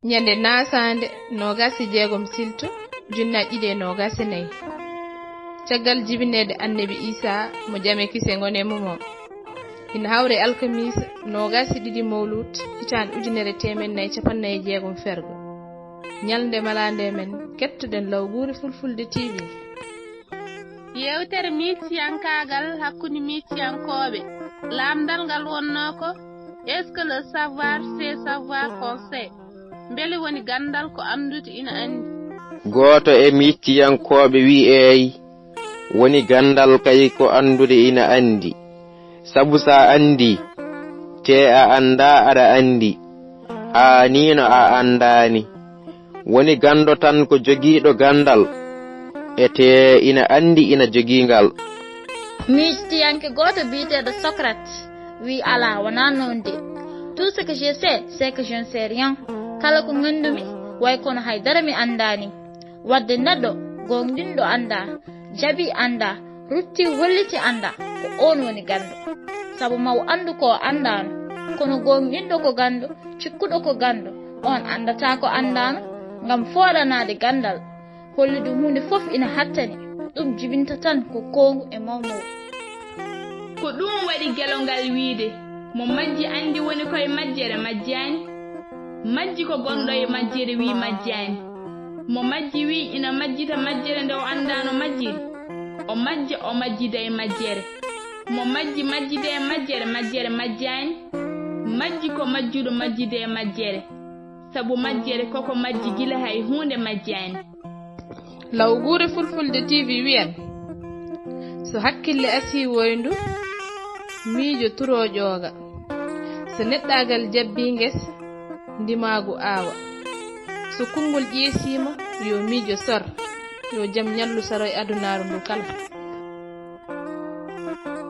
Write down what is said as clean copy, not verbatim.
Nyande nasande nogasi jeegom silto junna ide nogasi nayi caggal jibinede annabi Isa mo jame kise ngone mumo ina hawre alkamisa nogasi didi mawlud hitan ujunere temen nayi capannayi jeegom fergo nyalde malande men kettuden lawguri fulfulde TV yewtere misiyankagal hakkunde misiyankoɓe lamdal ngal wonno ko est-ce que le savoir c'est savoir qu'on sait mbele woni gandal ko andude ina andi goto e misiyankoɓe wi'eyi woni gandal kay ko andude ina andi sabu sa andi te a anda aɗa andi ha nino a andani woni gando tan ko jogiiɗo gandal ete ina andi ina jogingal misiyanke goto biteɗo Socrate wi ala wona non de tout ce que je sais c'est que je ne sais rien kala ko ngandumi way kono haydara mi andani wadde neɗɗo gonɗinɗo anda jabi anda rutti holliti anda ko on woni gando sabu maw andu ko andano kono gonɗinɗo ko gando cikkuɗo ko gando on andata ko andano ngam foɗanade gandal hollude hunde fof ina hattani ɗum jibinta tan ko kongu e mawnowo ko ɗum waɗi gelongal wiide mo majji andi woni koye majjere majjani majji ko gonɗo e majjere wi majjani mo majji wi ina majjita majjere nde o andano majjiri o majjida e majjere mo majjide e majjere majjani majji ko majjuɗo majjide e majjere sabu majjere koko majji gila hay hunde majjani lawguri fulfulde TV wiyan so hakkille asi woyndu miijo turo ƴooga so neɗɗagal jabbi nges ndimagu aawa so kungol ƴeesima yo miijo sor yo jam ñallu saroy adunaru ndu kala